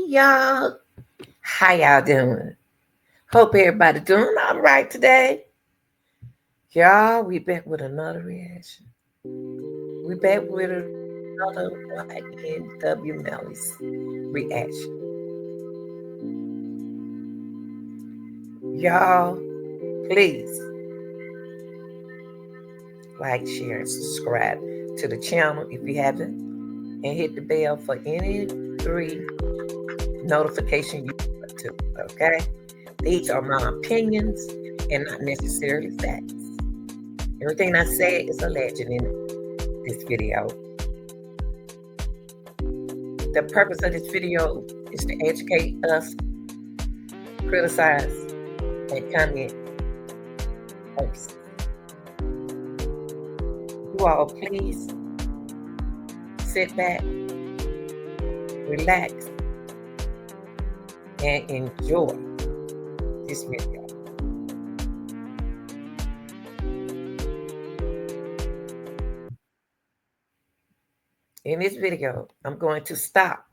y'all. How y'all doing? Hope everybody doing all right today. Y'all, we back with another reaction. We back with another YNW Melly's reaction. Y'all, please like, share, and subscribe to the channel if you haven't, and hit the bell for any three notification you want to. Okay? These are my opinions and not necessarily facts. Everything I say is a legend in this video. The purpose of this video is to educate us, criticize, and comment first. You all please sit back, relax, and enjoy this video. In this video, I'm going to stop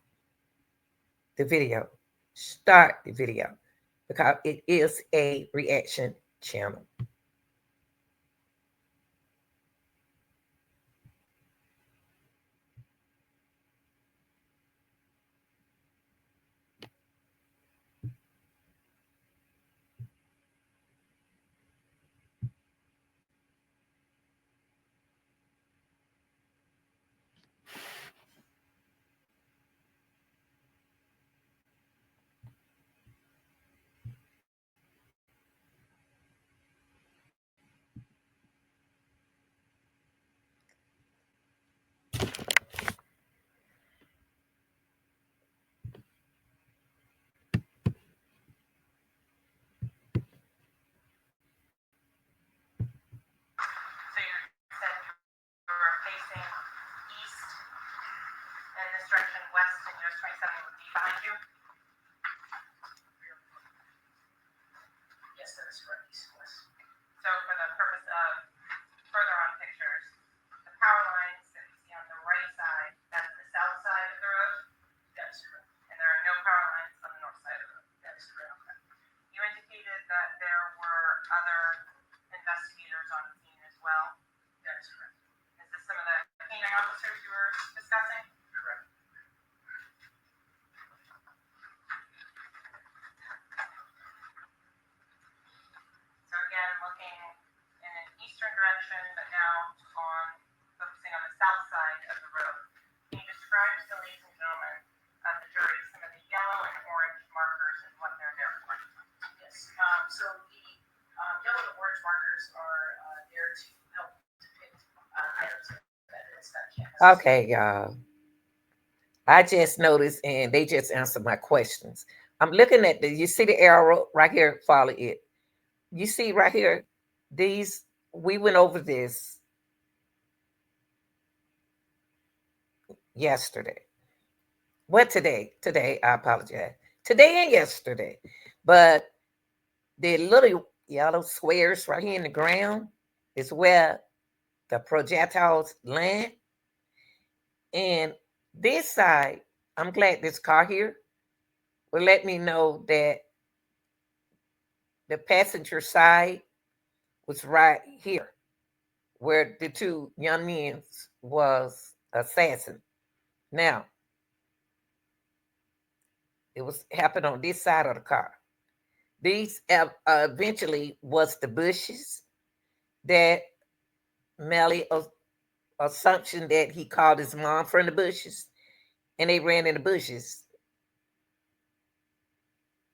the video, start the video, because it is a reaction channel. Okay, y'all. I just noticed, and they just answered my questions. I'm looking at you see the arrow right here, follow it. You see right here, these, we went over this yesterday. What today? Today, I apologize. Today and yesterday. But the little yellow squares right here in the ground is where the projectiles land. And this side, I'm glad this car here will let me know that the passenger side was right here, where the two young men was assassin. Now, it was happened on this side of the car. These eventually was the bushes that Melly assumption that he called his mom from the bushes, and they ran in the bushes.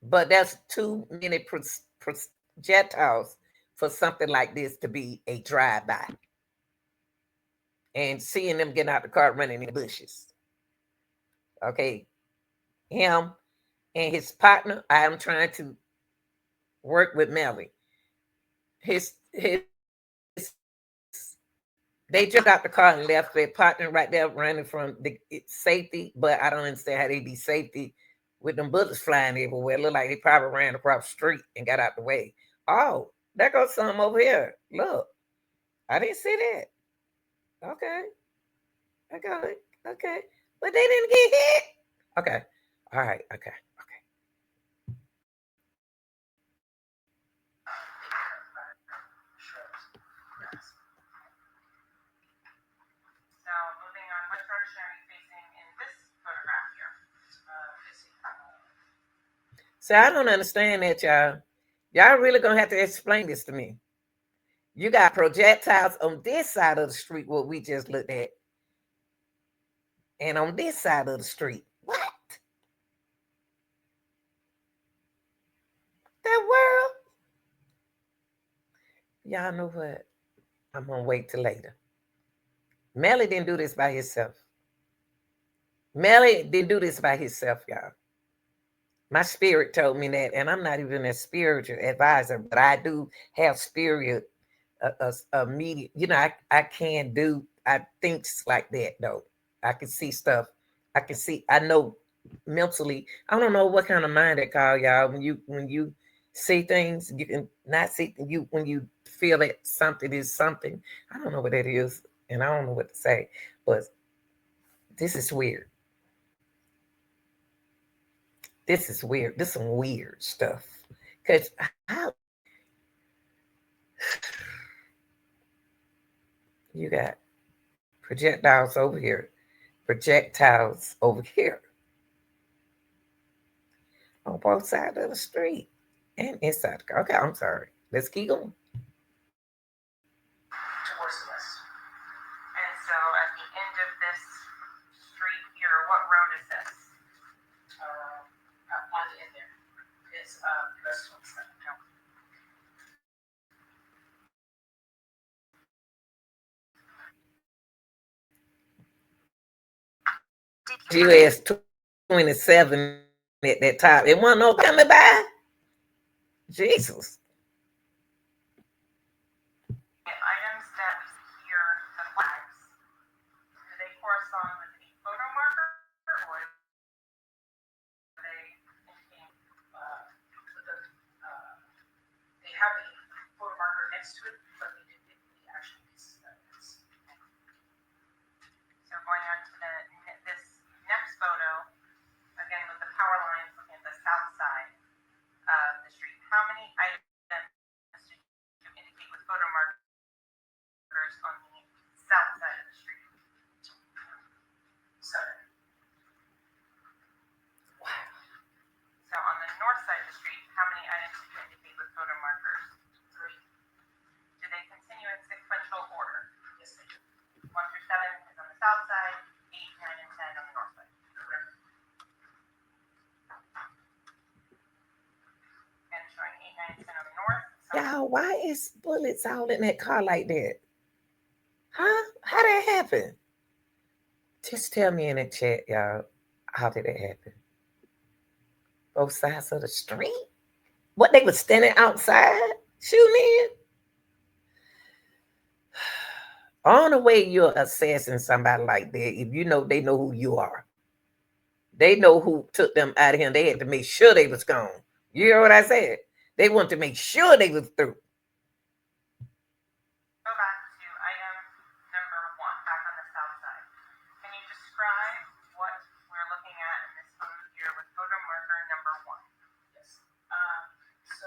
But that's too many projectiles for something like this to be a drive-by. And seeing them get out the car running in the bushes. Okay, him and his partner, I am trying to work with Melly. His they just got the car and left their partner right there running from the safety, but I don't understand how they be safety with them bullets flying everywhere. It look like they probably ran across the street and got out the way. Oh, there goes some over here. Look, I didn't see that. Okay, I got it. Okay, but they didn't get hit. Okay, All right. Okay. Okay. So moving on, what direction are you facing in this photograph here? So I don't understand that, y'all. Y'all really gonna have to explain this to me. You got projectiles on this side of the street, what we just looked at, and on this side of the street. What? That world? Y'all know what? I'm gonna wait till later. Melly didn't do this by himself. Melly didn't do this by himself, y'all. My spirit told me that, and I'm not even a spiritual advisor, but I do have spirit, a media. You know, I can do. I thinks like that though. I can see stuff. I can see. I know mentally. I don't know what kind of mind they call y'all when you see things. You can not see you when you feel that something is something. I don't know what that is, and I don't know what to say. But this is weird. This is weird. This is some weird stuff. Cause how you got projectiles over here, projectiles over here on both sides of the street and inside the car. Okay, I'm sorry. Let's keep going. Towards the west. And so at the end of this street here, what road is this? On the end there is this one's no. US 27 at that time. It wasn't no coming by. Jesus. Items that we see here, the flags, do they correspond with a photo marker or they indicate they have a photo marker next to it, but they didn't actually use this. So going on to this next photo, again with the power lines looking at the south side of the street. How many items did you indicate with photo markers on the south side of the street? 7. Wow. So on the north side of the street, how many items did you indicate with photo markers? 3. Do they continue in sequential order? Yes, they do. 1 through 7 is on the south side, 8, 9, and 10 on the north side. Correct. And showing 8, 9, and 10 on the north. Y'all, why is bullets all in that car like that? Huh? How that happen? Just tell me in the chat, y'all. How did it happen? Both sides of the street? What, they was standing outside shooting in? On the way you're assessing somebody like that, if you know they know who you are, they know who took them out of here. They had to make sure they was gone. You hear what I said? They wanted to make sure they was through. Go back to item number 1, back on the south side. Can you describe what we're looking at in this photo here with photo marker number 1? Yes. So,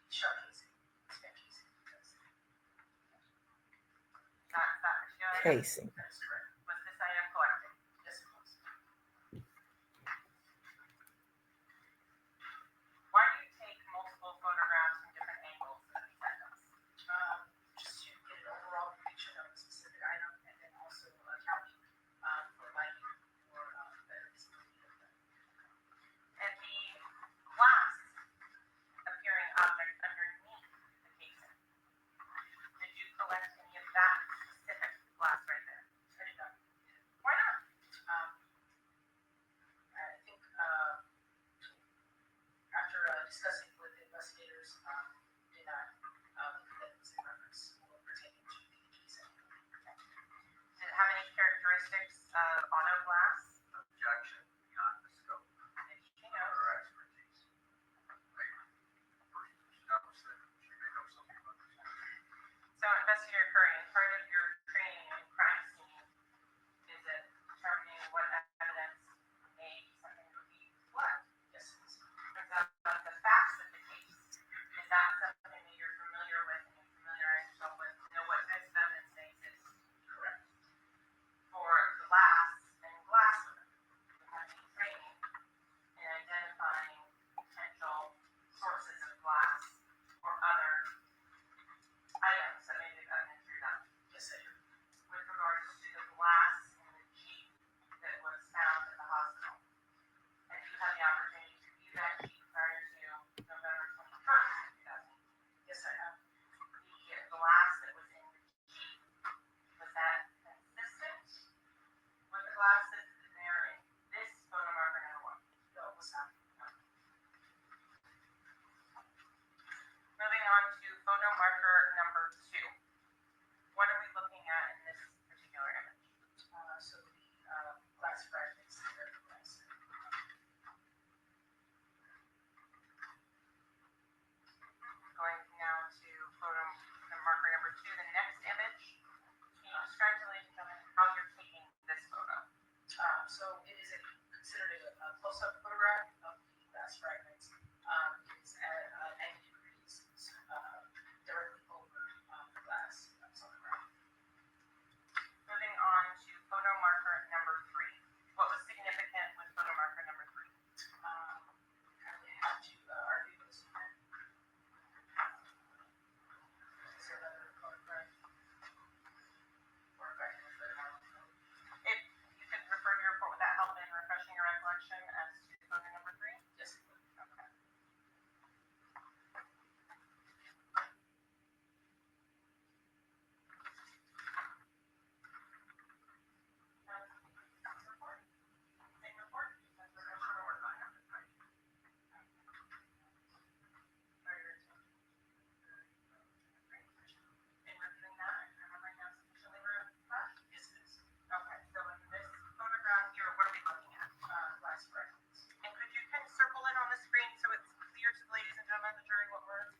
shell casing. Spent casing. Casing. That's correct. Was this item collected? Yes, it was. Why do you take multiple photographs from different angles of these items? Just to get an overall picture of a specific item and then also account for lighting or better visibility of them. And the glass appearing object underneath the casing. Did you collect any of that specific glass right there?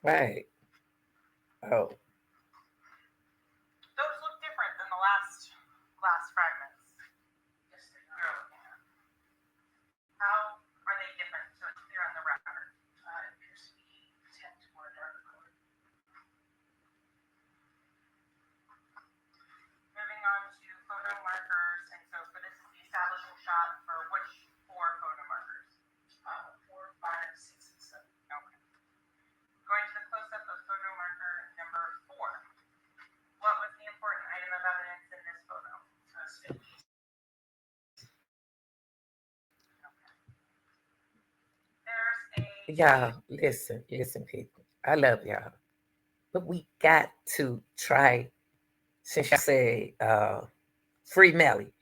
Right. Oh, Those look different than the last glass fragments Yes, they you're are. looking at. How are they different? So it's clear on the record. It appears to be tint to more darker color. Moving on to photo markers, and so for this is the establishing shot for which four photo markers? 4, 5, 6, and 7. Okay. Going to the close-up of photo marker number 4. What was the important item of evidence in this photo? Spin piece. There's y'all, listen, people. I love y'all, but we got to try. Since you say free Melly,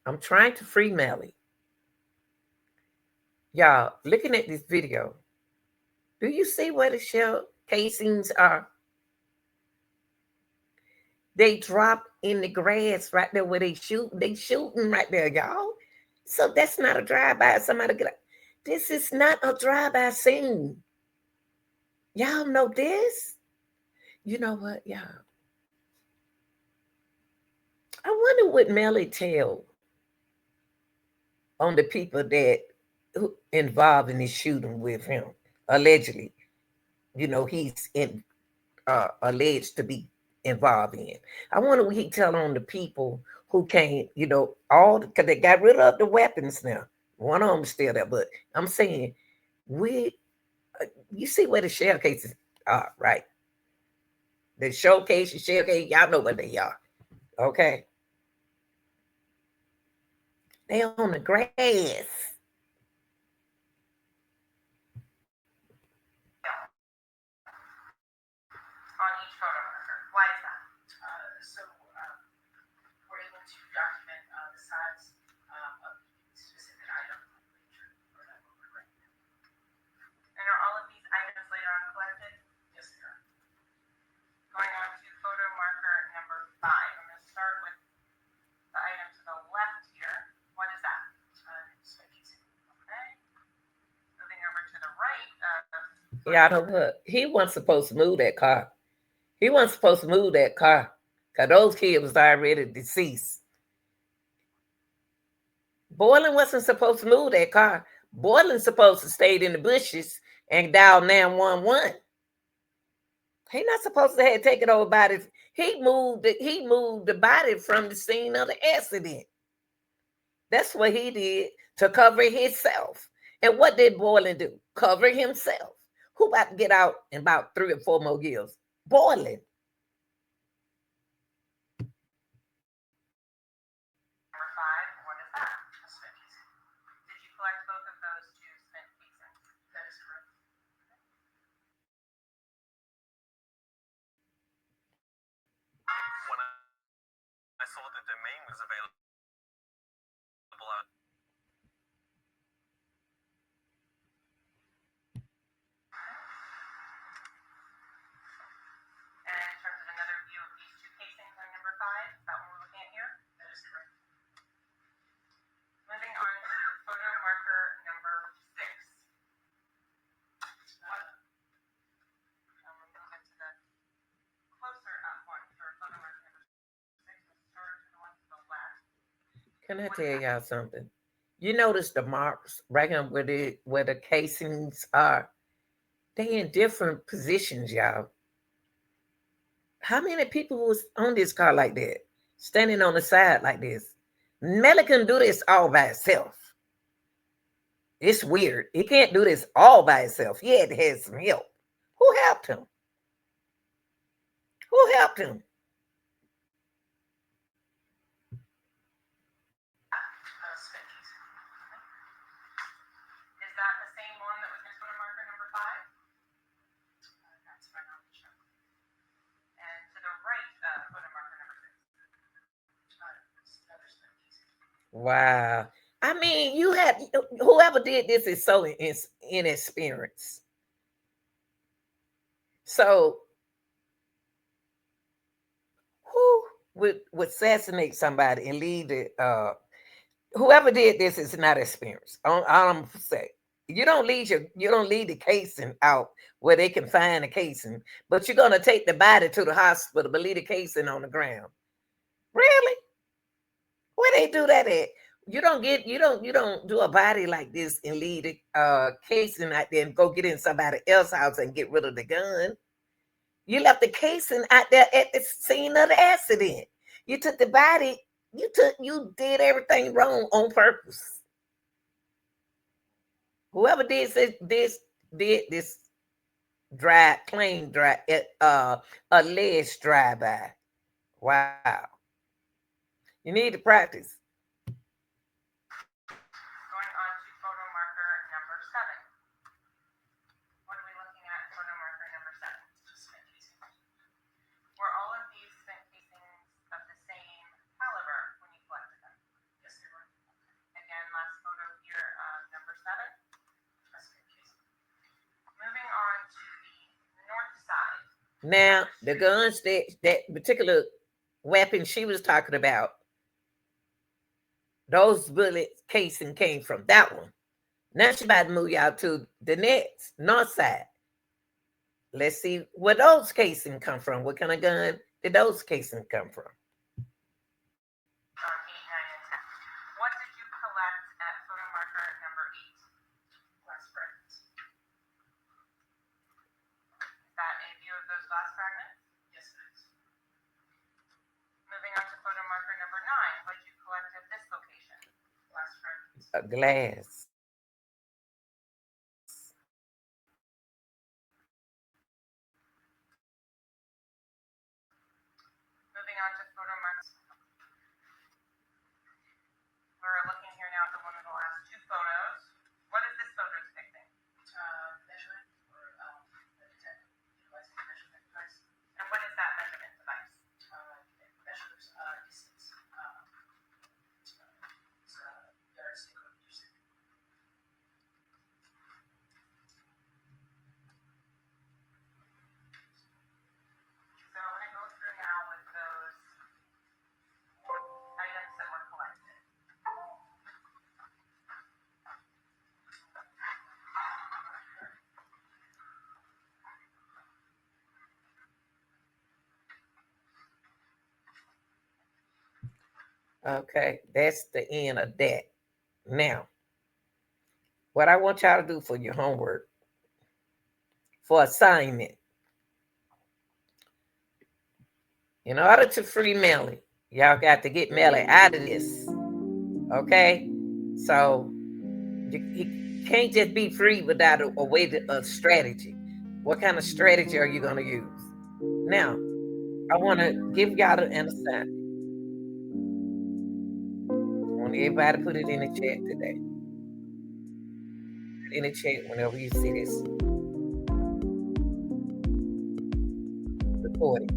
I'm trying to free Melly. Y'all, looking at this video, do you see where the shell casings are? They drop in the grass right there where they shoot. They shooting right there, y'all. So that's not a drive-by. Somebody get. This is not a drive-by scene. Y'all know this. You know what, y'all? I wonder what Melly tell on the people that who involved in this shooting with him. Allegedly, he's in alleged to be involved in. I wonder what he tell on the people who came. All because they got rid of the weapons now. One of them still there, but I'm saying we. You see where the shell cases are, right? The showcase, the shell case. Y'all know what they are. Okay, they on the grass. on each photo marker. Why is that? So we're able to document the size of the specific item or that we're recording. And are all of these items later on collected? Yes, they are. Going on to photo marker number 5. I'm going to start with the item to the left here. What is that? Spin piece. Okay. Moving over to the right of Y'all know what? He wasn't supposed to move that car. He wasn't supposed to move that car because those kids was already deceased. Boylan wasn't supposed to move that car. Boylan's supposed to stayed in the bushes and dial 911. He not supposed to have taken over body. He moved the body from the scene of the accident. That's what he did to cover himself. And what did Boylan do? Cover himself. Who about to get out in about 3 or 4 more years? Boylan. number 5. What is that? A spin piece. Did you collect both of those two spent casings? That is correct. When I saw the domain was available, And in terms of another view of these two casings on number 5, is that what we're looking at here? That is correct. Moving on to photo marker number 6. We're moving to the closer up one for photo marker number 6. We'll start to the one to the left. Can I tell y'all something? You notice the marks right here where the casings are. They in different positions, y'all. How many people was on this car like that, standing on the side like this? Melly can do this all by itself. It's weird. He can't do this all by himself. He had to have some help. Who helped him? Who helped him? Spin piece. Is that the same one that was in photo marker number 5? Not to my knowledge. No. And to the right of photo marker number 6. It's another spin piece. Wow. I mean, you had whoever did this is so inexperienced. So who would assassinate somebody and leave the whoever did this is not experienced. All I'm say You don't leave the casing out where they can find the casing, but you're gonna take the body to the hospital, but leave the casing on the ground. Really? Where they do that at? You don't do a body like this and leave the casing out there and go get in somebody else's house and get rid of the gun. You left the casing out there at the scene of the accident. You took the body. You did everything wrong on purpose. Whoever did this drive plane drive alleged drive by. Wow, you need to practice. Going on to photo marker number 7. What are we looking at in photo marker number 7? Just spent casing. Were all of these spent casings of the same caliber when you collected them? Yes, they were. Again, last photo here, number 7. Just spent casing. Moving on to the north side. Now the guns that particular weapon she was talking about, those bullets casing came from that one. Now she about to move y'all to the next north side. Let's see where those casing come from. What kind of gun did those casing come from? 8, 9, and 10. What did you collect at photo marker number 8? Glass fragments. Is that a view of those glass fragments? Yes, it is. Moving on to photo marker number 9. What did you collect at this location? Glass fragments. A glass. Moving on to photo marks. We're looking here now at one of the last 2 photos. What is this photo depicting? Measuring or the detective utilizing a measurement device. And what is that measurement device? It measures distance. It's yardstick or meters. So I'm going to go through now with those items that were collected. Okay, that's the end of that. Now, what I want y'all to do for your homework, for assignment, in order to free Melly, y'all got to get Melly out of this. Okay? So he can't just be free without a way to a strategy. What kind of strategy are you going to use? Now, I want to give y'all an assignment. I want everybody to put it in the chat today. Put it in the chat whenever you see this recording.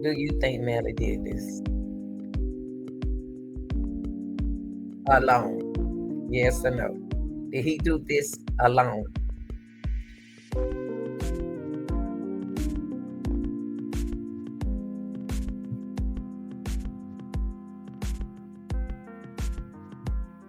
Do you think Melly did this alone? Yes or no? Did he do this alone?